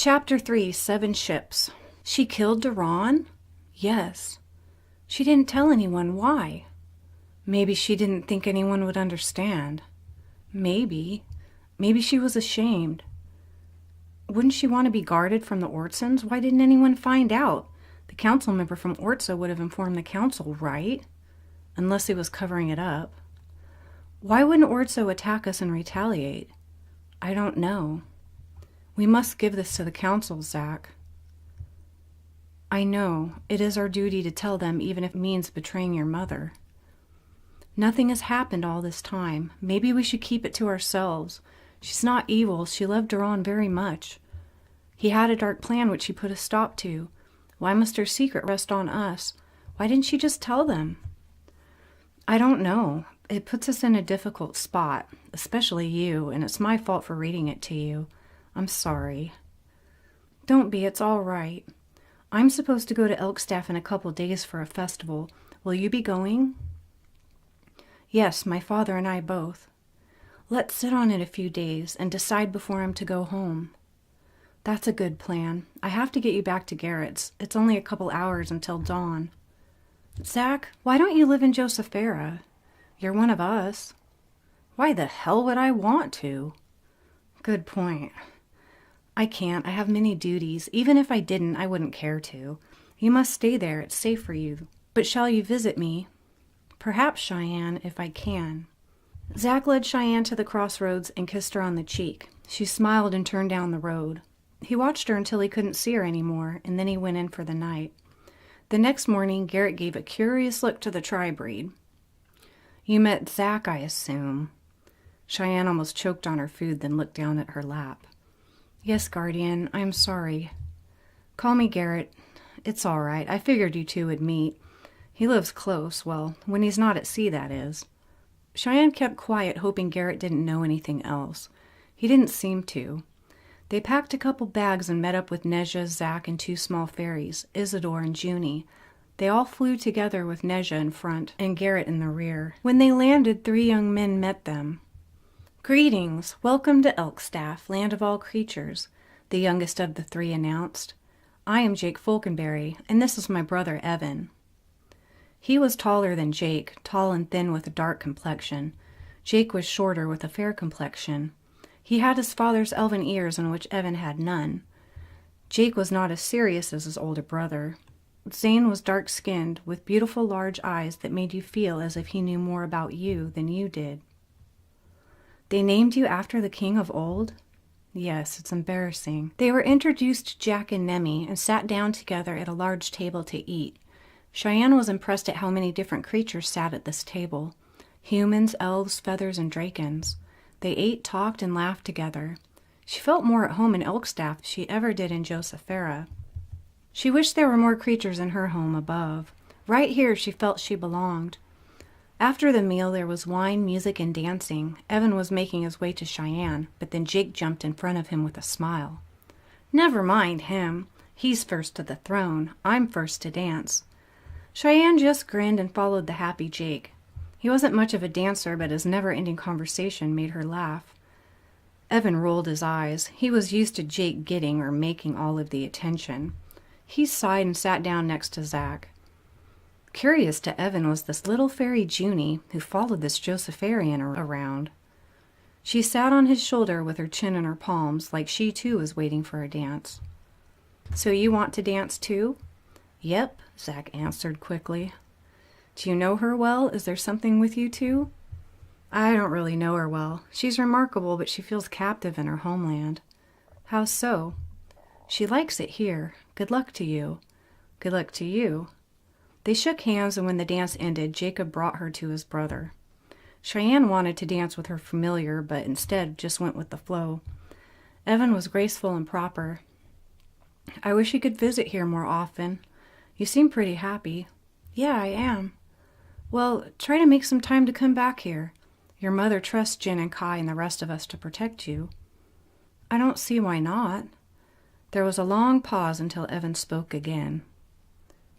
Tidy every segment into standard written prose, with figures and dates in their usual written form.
Chapter 3, 7 Ships. She killed Duran? Yes. She didn't tell anyone why. Maybe she didn't think anyone would understand. Maybe she was ashamed. Wouldn't she want to be guarded from the Ortsons? Why didn't anyone find out? The council member from Ortsa would have informed the council, right? Unless he was covering it up. Why wouldn't Ortsa attack us and retaliate? I don't know. We must give this to the council, Zach. I know. It is our duty to tell them, even if it means betraying your mother. Nothing has happened all this time. Maybe we should keep it to ourselves. She's not evil. She loved Duran very much. He had a dark plan which he put a stop to. Why must her secret rest on us? Why didn't she just tell them? I don't know. It puts us in a difficult spot, especially you, and it's my fault for reading it to you. I'm sorry. Don't be, it's all right. I'm supposed to go to Elkstaff in a couple days for a festival. Will you be going? Yes, my father and I both. Let's sit on it a few days and decide before I'm to go home. That's a good plan. I have to get you back to Garrett's. It's only a couple hours until dawn. Zach, why don't you live in Josephera? You're one of us. Why the hell would I want to? Good point. I can't. I have many duties. Even if I didn't, I wouldn't care to. You must stay there. It's safe for you. But shall you visit me? Perhaps, Cheyenne, if I can. Zach led Cheyenne to the crossroads and kissed her on the cheek. She smiled and turned down the road. He watched her until he couldn't see her anymore, and then he went in for the night. The next morning, Garrett gave a curious look to the tri-breed. You met Zach, I assume. Cheyenne almost choked on her food, then looked down at her lap. Yes, Guardian, I'm sorry. Call me Garrett. It's all right. I figured you two would meet. He lives close, well, when he's not at sea, that is. Cheyenne kept quiet, hoping Garrett didn't know anything else. He didn't seem to. They packed a couple bags and met up with Nezha, Zach, and 2 small fairies, Isidore and Junie. They all flew together with Nezha in front and Garrett in the rear. When they landed, 3 young men met them. Greetings! Welcome to Elkstaff, land of all creatures, the youngest of the 3 announced. I am Jake Falconberry, and this is my brother Evan. He was taller than Jake, tall and thin with a dark complexion. Jake was shorter with a fair complexion. He had his father's elven ears, in which Evan had none. Jake was not as serious as his older brother. Zane was dark-skinned, with beautiful large eyes that made you feel as if he knew more about you than you did. They named you after the king of old? Yes, it's embarrassing. They were introduced to Jack and Nemi and sat down together at a large table to eat. Cheyenne was impressed at how many different creatures sat at this table. Humans, elves, feathers, and drakens. They ate, talked, and laughed together. She felt more at home in Elkstaff than she ever did in Josephera. She wished there were more creatures in her home above. Right here she felt she belonged. After the meal there was wine, music, and dancing. Evan was making his way to Cheyenne, but then Jake jumped in front of him with a smile. Never mind him. He's first to the throne. I'm first to dance. Cheyenne just grinned and followed the happy Jake. He wasn't much of a dancer, but his never-ending conversation made her laugh. Evan rolled his eyes. He was used to Jake getting or making all of the attention. He sighed and sat down next to Zach. Curious to Evan was this little fairy Junie who followed this Josepharian around. She sat on his shoulder with her chin in her palms, like she too was waiting for a dance. So you want to dance too? Yep, Zach answered quickly. Do you know her well? Is there something with you two? I don't really know her well. She's remarkable, but she feels captive in her homeland. How so? She likes it here. Good luck to you. Good luck to you. They shook hands, and when the dance ended, Jacob brought her to his brother. Cheyenne wanted to dance with her familiar, but instead just went with the flow. Evan was graceful and proper. I wish you could visit here more often. You seem pretty happy. Yeah, I am. Well, try to make some time to come back here. Your mother trusts Jen and Kai and the rest of us to protect you. I don't see why not. There was a long pause until Evan spoke again.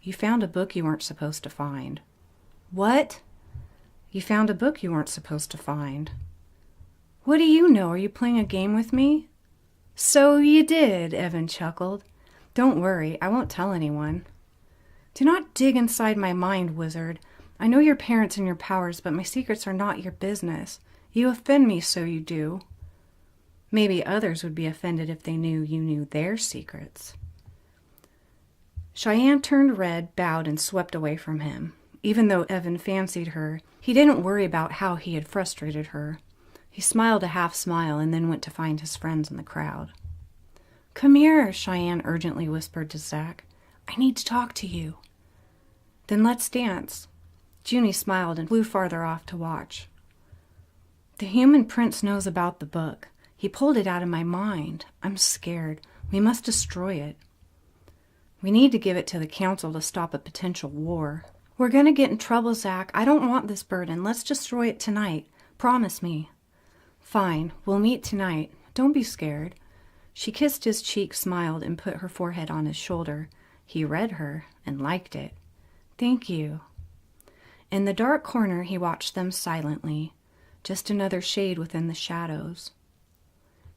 You found a book you weren't supposed to find. What? You found a book you weren't supposed to find. What do you know? Are you playing a game with me? So you did, Evan chuckled. Don't worry, I won't tell anyone. Do not dig inside my mind, wizard. I know your parents and your powers, but my secrets are not your business. You offend me, so you do. Maybe others would be offended if they knew you knew their secrets. Cheyenne turned red, bowed, and swept away from him. Even though Evan fancied her, he didn't worry about how he had frustrated her. He smiled a half smile and then went to find his friends in the crowd. Come here, Cheyenne urgently whispered to Zach. I need to talk to you. Then let's dance. Junie smiled and flew farther off to watch. The human prince knows about the book. He pulled it out of my mind. I'm scared. We must destroy it. We need to give it to the council to stop a potential war. We're going to get in trouble, Zach. I don't want this burden. Let's destroy it tonight. Promise me. Fine. We'll meet tonight. Don't be scared. She kissed his cheek, smiled, and put her forehead on his shoulder. He read her and liked it. Thank you. In the dark corner, he watched them silently, just another shade within the shadows.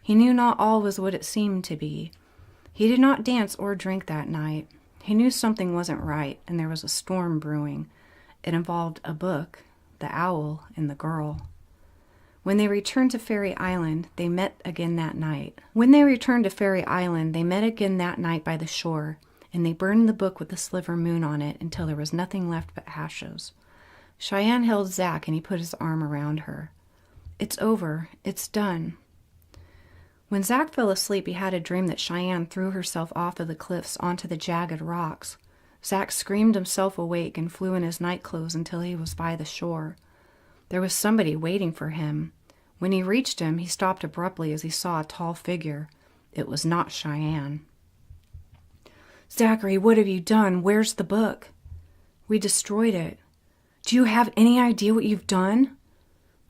He knew not all was what it seemed to be. He did not dance or drink that night. He knew something wasn't right, and there was a storm brewing. It involved a book, the owl, and the girl. When they returned to Fairy Island, they met again that night. By the shore, and they burned the book with the sliver moon on it until there was nothing left but ashes. Cheyenne held Zach, and he put his arm around her. It's over. It's done. When Zach fell asleep, he had a dream that Cheyenne threw herself off of the cliffs onto the jagged rocks. Zach screamed himself awake and flew in his nightclothes until he was by the shore. There was somebody waiting for him. When he reached him, he stopped abruptly as he saw a tall figure. It was not Cheyenne. Zachary, what have you done? Where's the book? We destroyed it. Do you have any idea what you've done?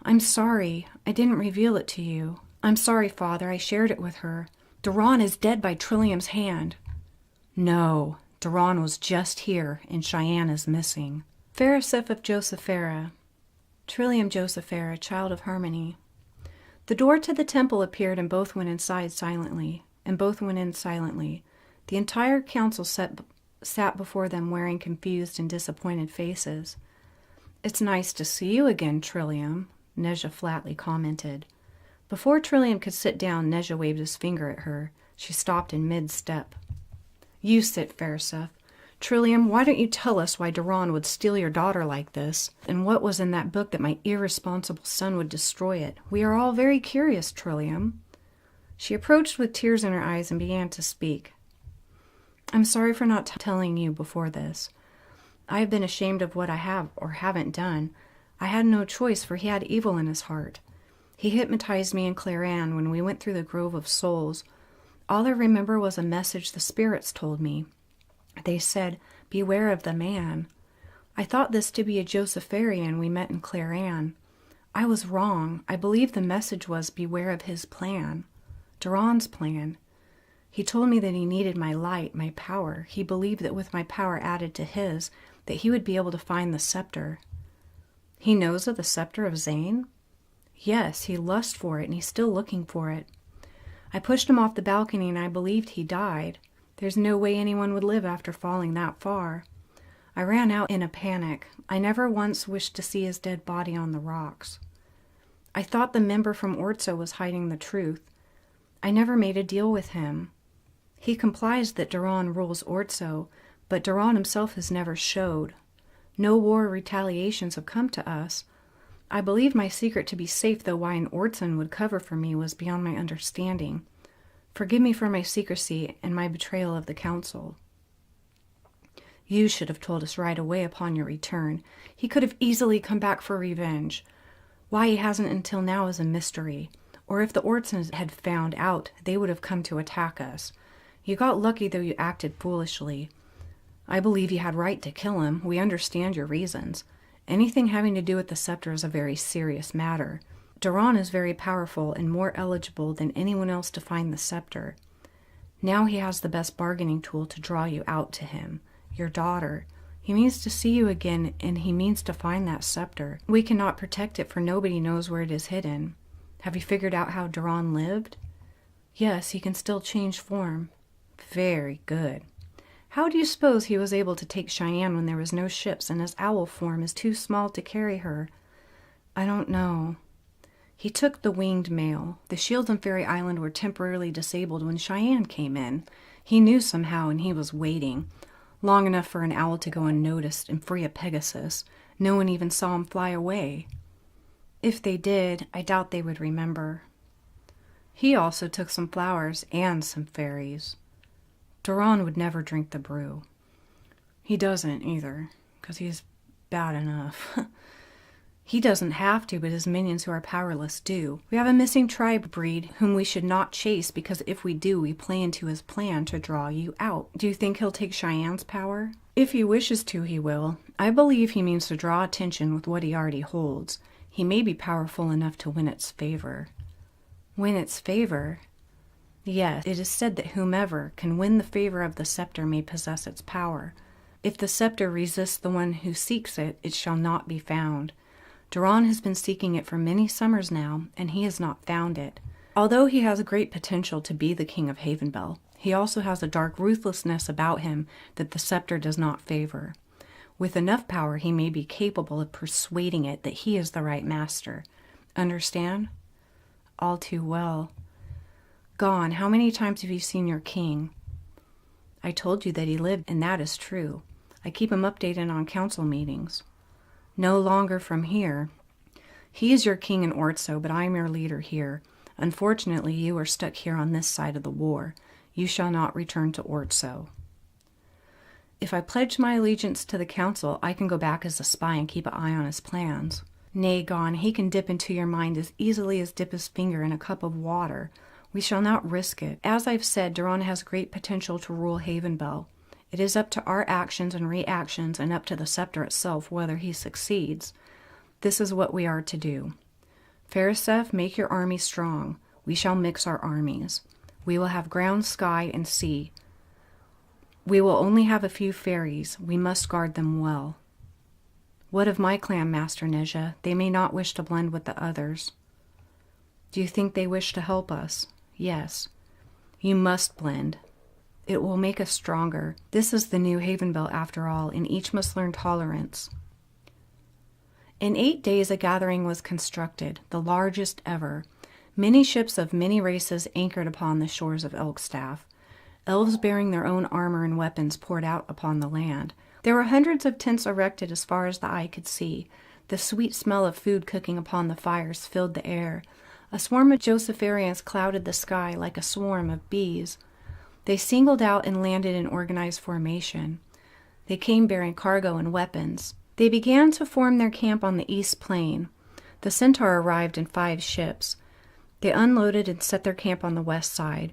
I'm sorry. I didn't reveal it to you. I'm sorry, Father. I shared it with her. Duran is dead by Trillium's hand. No, Duran was just here, and Cheyenne is missing. Phariseph of Josephera. Trillium Josephera, child of harmony. The door to the temple appeared, and both went inside silently. The entire council sat before them wearing confused and disappointed faces. It's nice to see you again, Trillium, Neja flatly commented. Before Trillium could sit down, Neja waved his finger at her. She stopped in mid-step. You sit, Phariseph. Trillium, why don't you tell us why Duran would steal your daughter like this, and what was in that book that my irresponsible son would destroy it? We are all very curious, Trillium. She approached with tears in her eyes and began to speak. I'm sorry for not telling you before this. I have been ashamed of what I have or haven't done. I had no choice, for he had evil in his heart. He hypnotized me and Claire Ann when we went through the Grove of Souls. All I remember was a message the spirits told me. They said, beware of the man. I thought this to be a Josepherian we met in Claire Ann. I was wrong. I believe the message was beware of his plan. Duran's plan. He told me that he needed my light, my power. He believed that with my power added to his, that he would be able to find the scepter. He knows of the scepter of Zane? Yes, he lusts for it, and he's still looking for it. I pushed him off the balcony, and I believed he died. There's no way anyone would live after falling that far. I ran out in a panic. I never once wished to see his dead body on the rocks. I thought the member from Orzo was hiding the truth. I never made a deal with him. He complies that Duran rules Orzo, but Duran himself has never showed. No war or retaliations have come to us. I believed my secret to be safe, though why an Orson would cover for me was beyond my understanding. Forgive me for my secrecy and my betrayal of the council. You should have told us right away upon your return. He could have easily come back for revenge. Why he hasn't until now is a mystery. Or if the Ortsons had found out, they would have come to attack us. You got lucky, though you acted foolishly. I believe you had right to kill him. We understand your reasons. Anything having to do with the scepter is a very serious matter. Duran is very powerful and more eligible than anyone else to find the scepter. Now he has the best bargaining tool to draw you out to him, your daughter. He means to see you again, and he means to find that scepter. We cannot protect it, for nobody knows where it is hidden. Have you figured out how Duran lived? Yes, he can still change form. Very good. How do you suppose he was able to take Cheyenne when there was no ships and his owl form is too small to carry her? I don't know. He took the winged mail. The shields on Fairy Island were temporarily disabled when Cheyenne came in. He knew somehow, and he was waiting. Long enough for an owl to go unnoticed and free a Pegasus. No one even saw him fly away. If they did, I doubt they would remember. He also took some flowers and some fairies. Duran would never drink the brew. He doesn't either, because he's bad enough. He doesn't have to, but his minions who are powerless do. We have a missing tribe breed whom we should not chase, because if we do, we play into his plan to draw you out. Do you think he'll take Cheyenne's power? If he wishes to, he will. I believe he means to draw attention with what he already holds. He may be powerful enough to win its favor. Win its favor? Yes, it is said that whomever can win the favor of the scepter may possess its power. If the scepter resists the one who seeks it, it shall not be found. Duran has been seeking it for many summers now, and he has not found it. Although he has great potential to be the king of HAVENBELL, he also has a dark ruthlessness about him that the scepter does not favor. With enough power, he may be capable of persuading it that he is the right master. Understand? All too well. Gone, how many times have you seen your king? I told you that he lived, and that is true. I keep him updated on council meetings. No longer from here. He is your king in Ortso, but I am your leader here. Unfortunately, you are stuck here on this side of the war. You shall not return to Ortso. If I pledge my allegiance to the council, I can go back as a spy and keep an eye on his plans. Nay, Gon, he can dip into your mind as easily as dip his finger in a cup of water. We shall not risk it. As I've said, Duran has great potential to rule HAVENBELL. It is up to our actions and reactions and up to the scepter itself whether he succeeds. This is what we are to do. Phariseph, make your army strong. We shall mix our armies. We will have ground, sky, and sea. We will only have a few fairies. We must guard them well. What of my clan, Master Neja? They may not wish to blend with the others. Do you think they wish to help us? Yes. You must blend. It will make us stronger. This is the new HAVENBELL after all, and each must learn tolerance. In 8 days a gathering was constructed, the largest ever. Many ships of many races anchored upon the shores of Elkstaff. Elves bearing their own armor and weapons poured out upon the land. There were hundreds of tents erected as far as the eye could see. The sweet smell of food cooking upon the fires filled the air. A swarm of Josepharians clouded the sky like a swarm of bees. They singled out and landed in organized formation. They came bearing cargo and weapons. They began to form their camp on the east plain. The Centaur arrived in 5 ships. They unloaded and set their camp on the west side.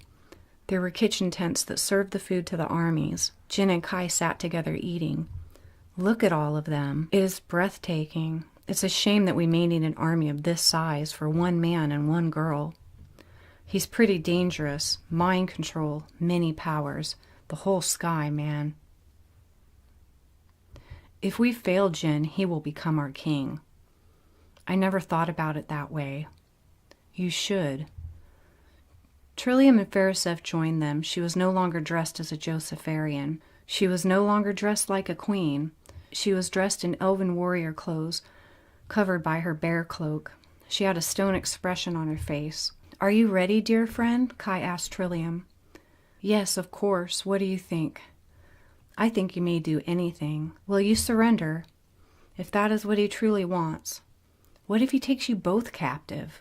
There were kitchen tents that served the food to the armies. Jin and Kai sat together eating. Look at all of them. It is breathtaking. It's a shame that we may need an army of this size for one man and one girl. He's pretty dangerous. Mind control, many powers. The whole sky, man. If we fail Jin, he will become our king. I never thought about it that way. You should. Trillium and Phariseph joined them. She was no longer dressed as a Josepharian. She was no longer dressed like a queen. She was dressed in elven warrior clothes, covered by her bear cloak. She had a stone expression on her face. Are you ready, dear friend? Kai asked Trillium. Yes, of course. What do you think? I think you may do anything. Will you surrender? If that is what he truly wants. What if he takes you both captive?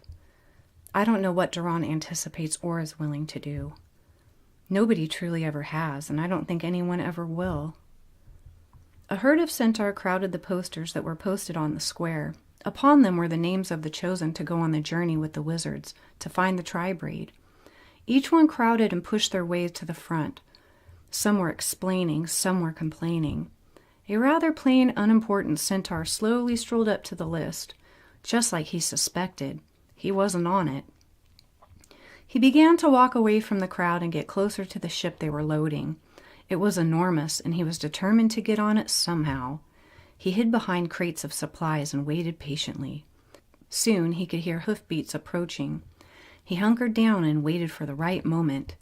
I don't know what Duran anticipates or is willing to do. Nobody truly ever has, and I don't think anyone ever will. A herd of centaur crowded the posters that were posted on the square. Upon them were the names of the chosen to go on the journey with the wizards, to find the tri-breed. Each one crowded and pushed their way to the front. Some were explaining, some were complaining. A rather plain, unimportant centaur slowly strolled up to the list, just like he suspected. He wasn't on it. He began to walk away from the crowd and get closer to the ship they were loading. It was enormous, and he was determined to get on it somehow. He hid behind crates of supplies and waited patiently. Soon he could hear hoofbeats approaching. He hunkered down and waited for the right moment.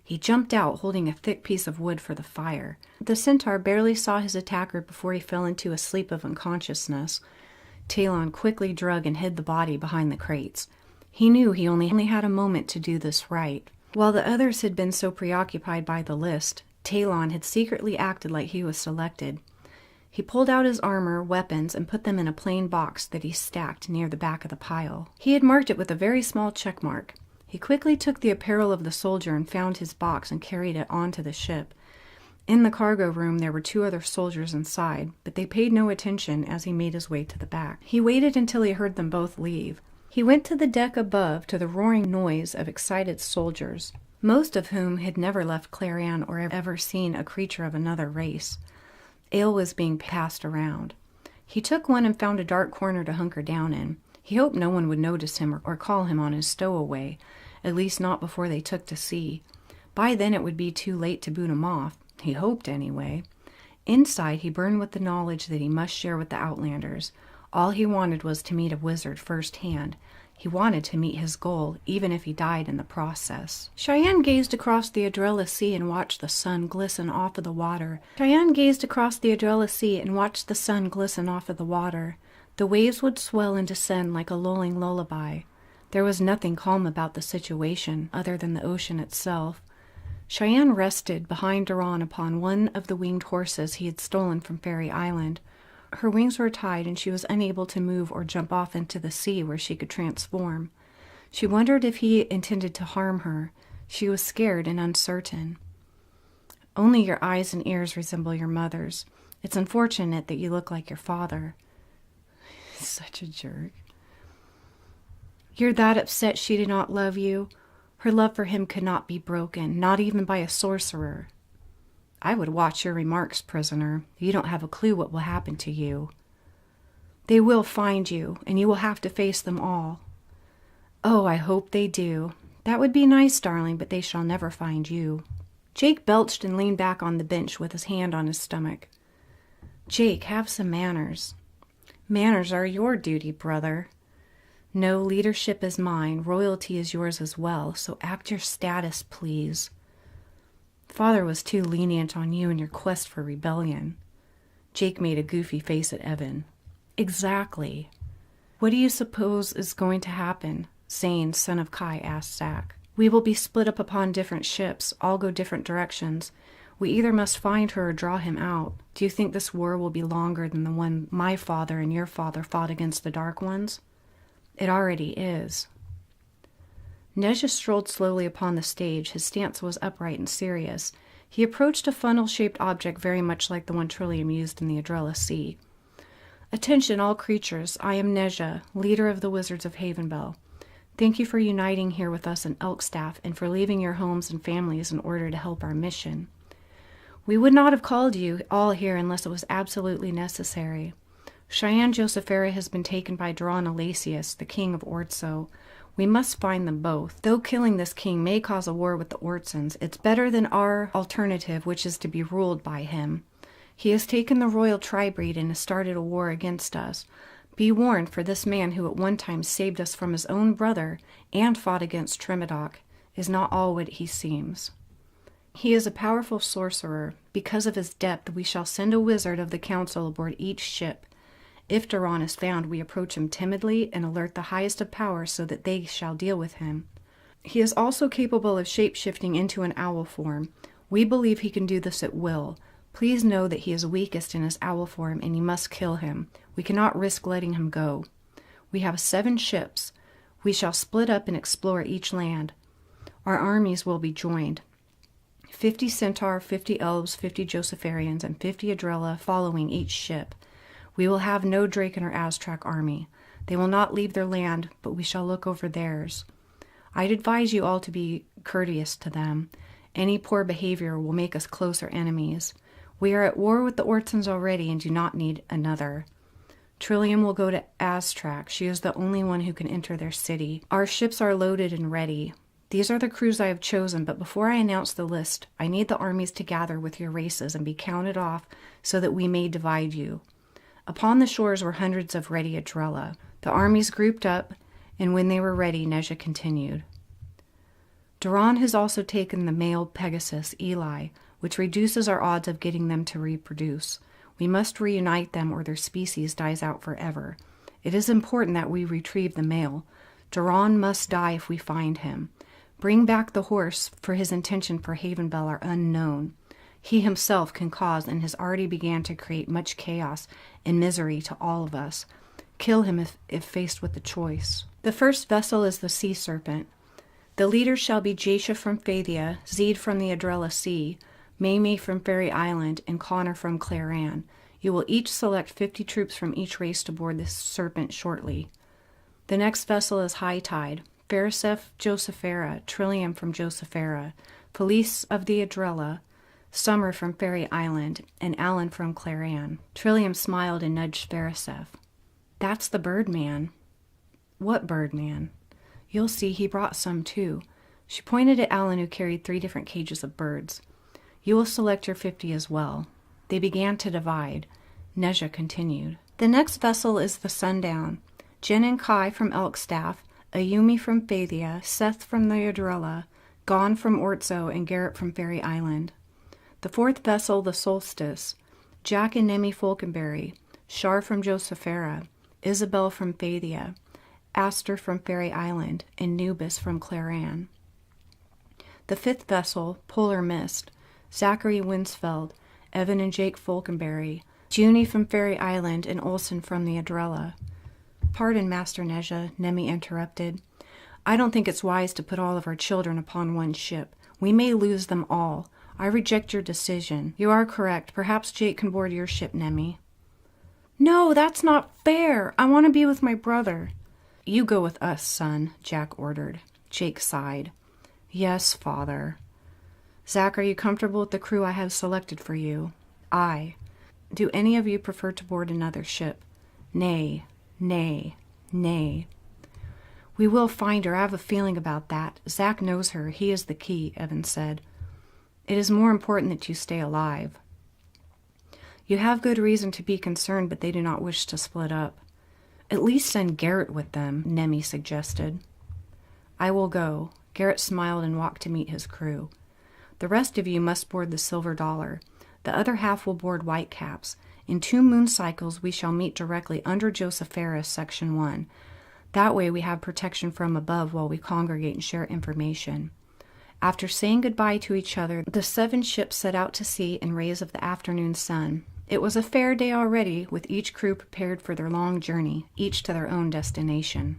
He jumped out, holding a thick piece of wood for the fire. The centaur barely saw his attacker before he fell into a sleep of unconsciousness. Talon quickly drug and hid the body behind the crates. He knew he only had a moment to do this right. While the others had been so preoccupied by the list, Talon had secretly acted like he was selected. He pulled out his armor, weapons, and put them in a plain box that he stacked near the back of the pile. He had marked it with a very small check mark. He quickly took the apparel of the soldier and found his box and carried it onto the ship. In the cargo room there were 2 other soldiers inside, but they paid no attention as he made his way to the back. He waited until he heard them both leave. He went to the deck above to the roaring noise of excited soldiers, most of whom had never left Clarion or ever seen a creature of another race. Ale was being passed around. He took one and found a dark corner to hunker down in. He hoped no one would notice him or call him on his stowaway, at least not before they took to sea. By then it would be too late to boot him off. He hoped anyway. Inside he burned with the knowledge that he must share with the Outlanders. All he wanted was to meet a wizard firsthand. He wanted to meet his goal, even if he died in the process. Cheyenne gazed across the Adrella Sea and watched the sun glisten off of the water. The waves would swell and descend like a lulling lullaby. There was nothing calm about the situation, other than the ocean itself. Cheyenne rested behind Duran upon one of the winged horses he had stolen from Fairy Island. Her wings were tied, and she was unable to move or jump off into the sea where she could transform. She wondered if he intended to harm her. She was scared and uncertain. "Only your eyes and ears resemble your mother's. It's unfortunate that you look like your father." Such a jerk. "You're that upset she did not love you? Her love for him could not be broken, not even by a sorcerer." "I would watch your remarks, prisoner. You don't have a clue what will happen to you." "They will find you, and you will have to face them all." "Oh, I hope they do. That would be nice, darling, but they shall never find you." Jake belched and leaned back on the bench with his hand on his stomach. "Jake, have some manners." "Manners are your duty, brother." "No, leadership is mine. Royalty is yours as well, so act your status, please." "Father was too lenient on you in your quest for rebellion." Jake made a goofy face at Evan. "Exactly." "What do you suppose is going to happen?" Zane, son of Kai, asked Zack. "We will be split up upon different ships, all go different directions. We either must find her or draw him out. Do you think this war will be longer than the one my father and your father fought against the Dark Ones?" "It already is." Neja strolled slowly upon the stage. His stance was upright and serious. He approached a funnel-shaped object very much like the one Trillium used in the Adrella Sea. "Attention, all creatures. I am Neja, leader of the Wizards of Havenbell. Thank you for uniting here with us in Elkstaff and for leaving your homes and families in order to help our mission. We would not have called you all here unless it was absolutely necessary. Cheyenne Josephera has been taken by Duran Alasius, the king of Ortso. We must find them both. Though killing this king may cause a war with the Ortsons, it's better than our alternative, which is to be ruled by him. He has taken the royal tri-breed and has started a war against us. Be warned, for this man who at one time saved us from his own brother and fought against Trimidoc is not all what he seems. He is a powerful sorcerer. Because of his depth, we shall send a wizard of the council aboard each ship. If Duran is found, we approach him timidly and alert the highest of powers so that they shall deal with him. He is also capable of shape-shifting into an owl form. We believe he can do this at will. Please know that he is weakest in his owl form and you must kill him. We cannot risk letting him go. We have 7 ships. We shall split up and explore each land. Our armies will be joined. 50 Centaur, 50 Elves, 50 Josepharians, and 50 Adrella following each ship. We will have no Draken or Aztrak army. They will not leave their land, but we shall look over theirs. I'd advise you all to be courteous to them. Any poor behavior will make us closer enemies. We are at war with the Ortsons already and do not need another. Trillium will go to Aztrak. She is the only one who can enter their city. Our ships are loaded and ready. These are the crews I have chosen, but before I announce the list, I need the armies to gather with your races and be counted off so that we may divide you. Upon the shores were hundreds of ready Adrella. The armies grouped up, and when they were ready, Neja continued. Duran has also taken the male Pegasus, Eli, which reduces our odds of getting them to reproduce. We must reunite them or their species dies out forever. It is important that we retrieve the male. Duran must die if we find him. Bring back the horse, for his intention for HAVENBELL are unknown. He himself can cause and has already began to create much chaos and misery to all of us. Kill him if faced with the choice. The first vessel is the sea serpent. The leaders shall be Jasha from Phthia, Zede from the Adrella Sea, Mamie from Fairy Island, and Connor from Claran. You will each select 50 troops from each race to board this serpent shortly. The next vessel is High Tide. Phariseph Josephera, Trillium from Josephera, Felice of the Adrella, Summer from Fairy Island, and Alan from Claran. Trillium smiled and nudged Phariseph. That's the Birdman. What Birdman? You'll see he brought some too. She pointed at Alan, who carried 3 different cages of birds. You will select your 50 as well. They began to divide. Neja continued. The next vessel is the Sundown. Jen and Kai from Elkstaff, Ayumi from Phthia, Seth from the Adrella, Gon from Orzo, and Garrett from Fairy Island. The fourth vessel, the Solstice. Jack and Nemi Falconberry, Shar from Josephera, Isabel from Phthia, Aster from Fairy Island, and Nubis from Claran. The fifth vessel, Polar Mist. Zachary Winsfeld, Evan and Jake Falconberry, Junie from Fairy Island, and Olsen from the Adrella. Pardon, Master Neja, Nemi interrupted. I don't think it's wise to put all of our children upon one ship. We may lose them all. I reject your decision. You are correct. Perhaps Jake can board your ship, Nemi. No, that's not fair. I want to be with my brother. You go with us, son, Jack ordered. Jake sighed. Yes, father. Zach, are you comfortable with the crew I have selected for you? Aye. Do any of you prefer to board another ship? Nay, nay, nay. We will find her. I have a feeling about that. Zach knows her. He is the key, Evan said. It is more important that you stay alive. You have good reason to be concerned, but they do not wish to split up. At least send Garrett with them, Nemi suggested. I will go. Garrett smiled and walked to meet his crew. The rest of you must board the Silver Dollar. The other half will board Whitecaps. In 2 moon cycles we shall meet directly under Josephera, Section 1. That way we have protection from above while we congregate and share information. After saying goodbye to each other, the 7 ships set out to sea in rays of the afternoon sun. It was a fair day already, with each crew prepared for their long journey, each to their own destination.